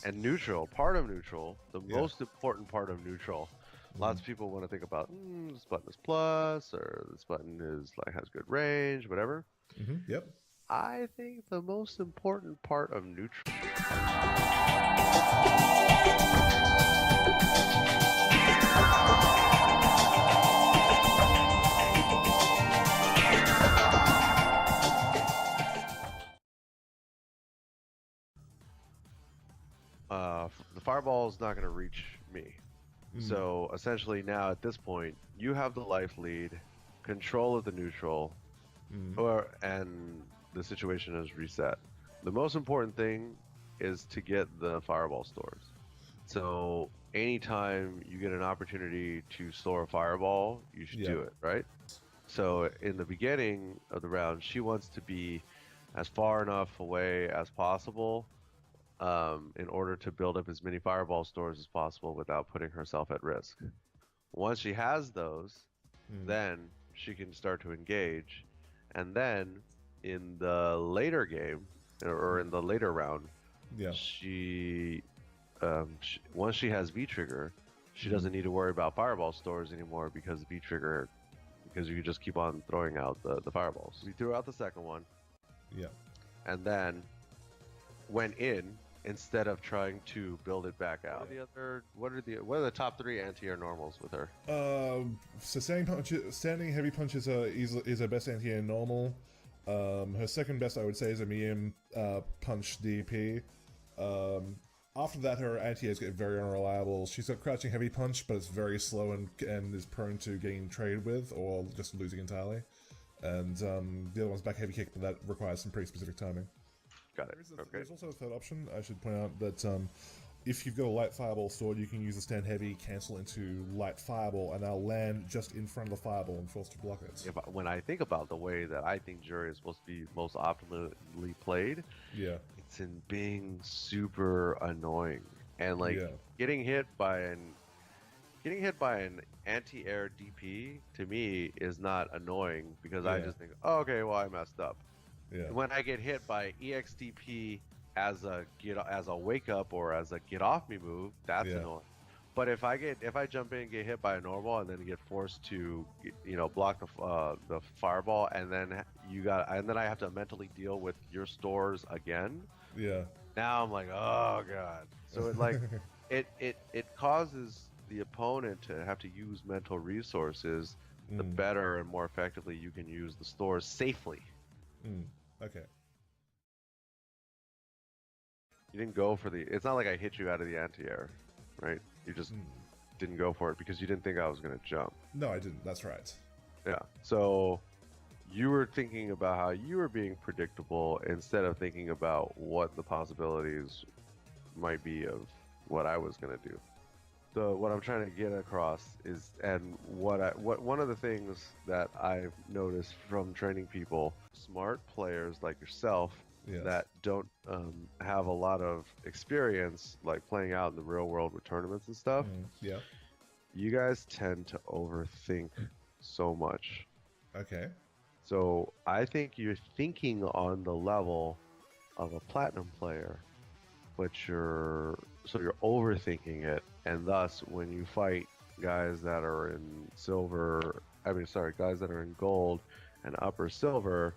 And neutral, part of neutral, the most important part of neutral. Lots of people want to think about this button is plus, or this button is like has good range, whatever. Yep. I think the most important part of neutral. The fireball is not going to reach me. So essentially now at this point, you have the life lead, control of the neutral, and the situation is reset. The most important thing is to get the fireball stores. So anytime you get an opportunity to store a fireball, you should do it, right? So in the beginning of the round, she wants to be as far enough away as possible in order to build up as many fireball stores as possible without putting herself at risk. Once she has those, then she can start to engage. And then in the later game, or in the later round, she once she has V-Trigger, she doesn't need to worry about fireball stores anymore because V-Trigger, because you can just keep on throwing out the fireballs. We threw out the second one. Yeah. And then went in instead of trying to build it back out. What are the top 3 anti-air normals with her? So standing heavy punches is her best anti-air normal. Her second best, I would say, is a medium punch DP. After that, her anti-airs get very unreliable. She's got crouching heavy punch, but it's very slow and is prone to getting traded with or just losing entirely. And the other one's back heavy kick, but that requires some pretty specific timing. Got it. There's also a third option. I should point out that if you've got a light fireball stored, you can use the stand heavy, cancel into light fireball, and they'll land just in front of the fireball and force to block it. When I think about the way that I think Juri is supposed to be most optimally played, it's in being super annoying and like getting hit by an anti-air DP to me is not annoying because I just think, oh, okay, well I messed up. When I get hit by EXDP as a wake up or as a get off me move, that's annoying. But if I jump in and get hit by a normal and then get forced to block the fireball and then I have to mentally deal with your stores again. Now I'm like, oh god. So it like it causes the opponent to have to use mental resources. The better and more effectively you can use the stores safely. Okay. You didn't go for it's not like I hit you out of the anti-air, right? You just didn't go for it because you didn't think I was going to jump. No, I didn't. That's right. Yeah. So you were thinking about how you were being predictable instead of thinking about what the possibilities might be of what I was going to do. So what I'm trying to get across is, and what one of the things that I've noticed from training people, smart players like yourself, that don't have a lot of experience like playing out in the real world with tournaments and stuff. You guys tend to overthink so much. Okay. So I think you're thinking on the level of a platinum player, but you're overthinking it, and thus when you fight guys that are in guys that are in gold and upper silver,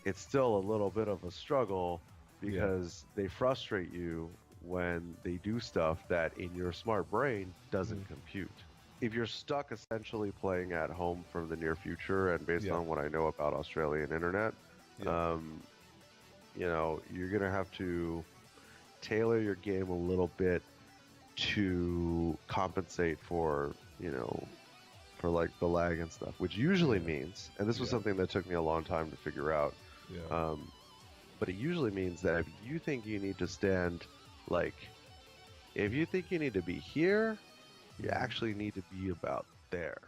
it's still a little bit of a struggle because they frustrate you when they do stuff that in your smart brain doesn't compute. If you're stuck essentially playing at home from the near future, and based on what I know about Australian internet, you're gonna have to tailor your game a little bit to compensate for like the lag and stuff, which usually means, and this was something that took me a long time to figure out, but it usually means that if you think you need to stand, like if you think you need to be here, you actually need to be about there.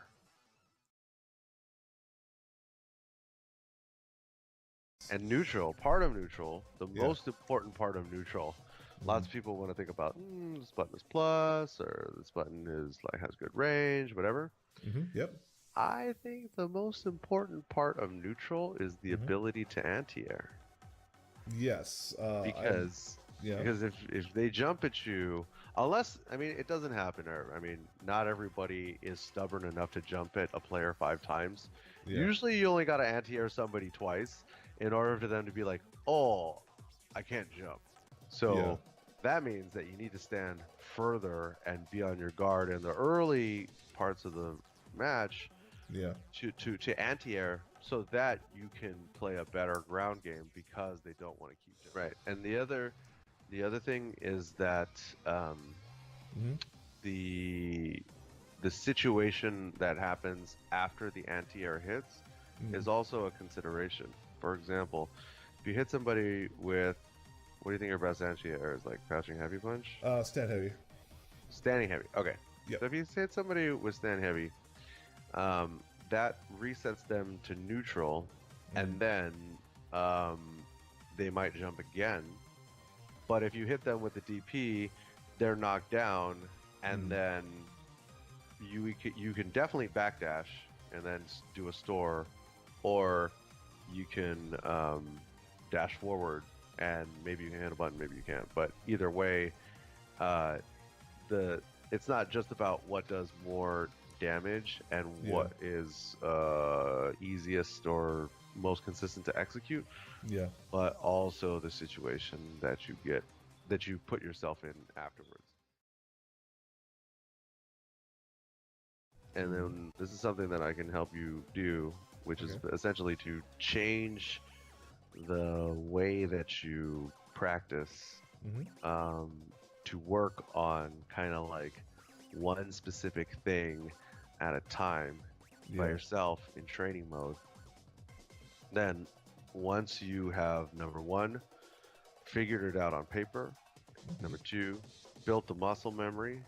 And neutral, part of neutral, the most important part of neutral. Lots of people want to think about this button is plus, or this button is like has good range, whatever. I think the most important part of neutral is the ability to anti-air. Yes. Because Yeah. Because if they jump at you, unless, I mean, it doesn't happen. I mean, not everybody is stubborn enough to jump at a player 5 times. Yeah. Usually you only got to anti-air somebody twice in order for them to be like, oh, I can't jump. So that means that you need to stand further and be on your guard in the early parts of the match to anti-air so that you can play a better ground game because they don't want to keep jumping. Right. And the other thing is that the situation that happens after the anti-air hits is also a consideration. For example, if you hit somebody with, what do you think your best anti-air is, like crouching heavy punch? Stand heavy. Standing heavy. Okay. Yep. So if you hit somebody with stand heavy, that resets them to neutral, and then they might jump again. But if you hit them with the DP, they're knocked down, and then you can definitely backdash and then do a store, or you can dash forward and maybe you can hit a button, maybe you can't. But either way, it's not just about what does more damage and what is easiest or most consistent to execute, but also the situation that you put yourself in afterwards. And then this is something that I can help you do, which is essentially to change the way that you practice to work on kind of like one specific thing at a time by yourself in training mode. Then once you have, number one, figured it out on paper, number two, built the muscle memory,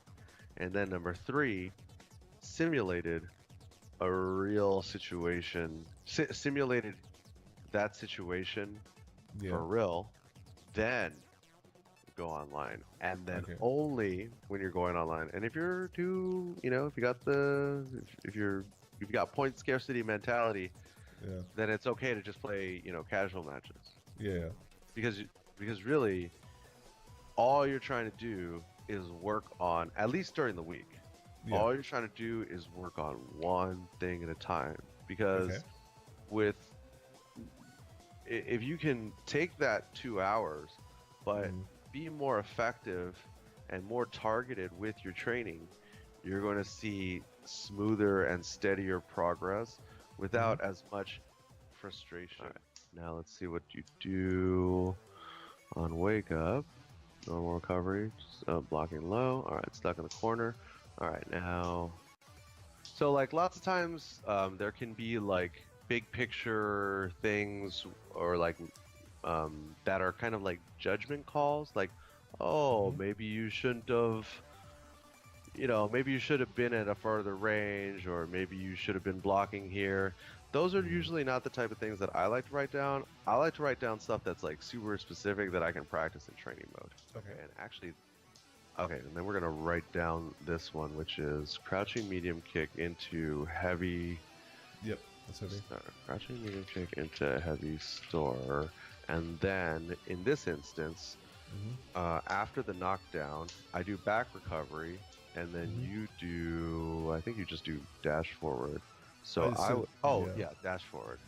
and then number three, simulated a real situation, simulated that situation for real, then go online. And then only when you're going online, and if you're too, if you've got point scarcity mentality, then it's okay to just play, casual matches. Because really all you're trying to do is work on, at least during the week, all you're trying to do is work on one thing at a time. Because if you can take that 2 hours, but be more effective and more targeted with your training, you're going to see smoother and steadier progress without as much frustration. Now let's see what you do on wake up. Normal recovery, blocking low. All right, stuck in the corner. All right, now, so like lots of times there can be like big picture things or like that are kind of like judgment calls, like, oh, maybe you shouldn't have, maybe you should have been at a further range, or maybe you should have been blocking here. Those are usually not the type of things that I like to write down. I like to write down stuff that's like super specific that I can practice in training mode. And actually, and then we're gonna write down this one, which is crouching medium kick into heavy. Yep, that's heavy. Crouching medium kick into heavy store, and then in this instance, after the knockdown, I do back recovery, and then you do. I think you just do dash forward. So I would, dash forward,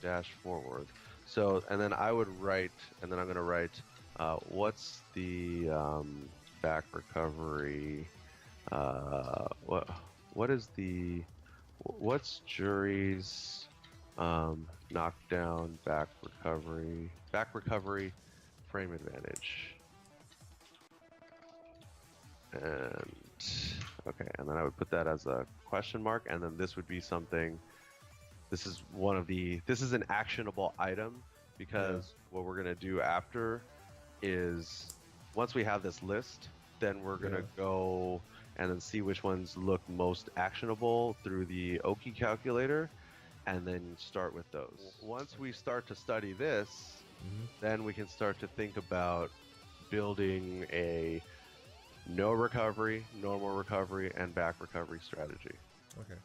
dash forward. So, and then I would write, and then I'm going to write, what's the back recovery, what's Juri's knockdown back recovery frame advantage. And and then I would put that as a question mark, and then this would be something. This is an actionable item, because what we're gonna do after is, once we have this list, then we're gonna go and then see which ones look most actionable through the Oki-Calculator, and then start with those. Once we start to study this, then we can start to think about building a no recovery, normal recovery, and back recovery strategy. Okay.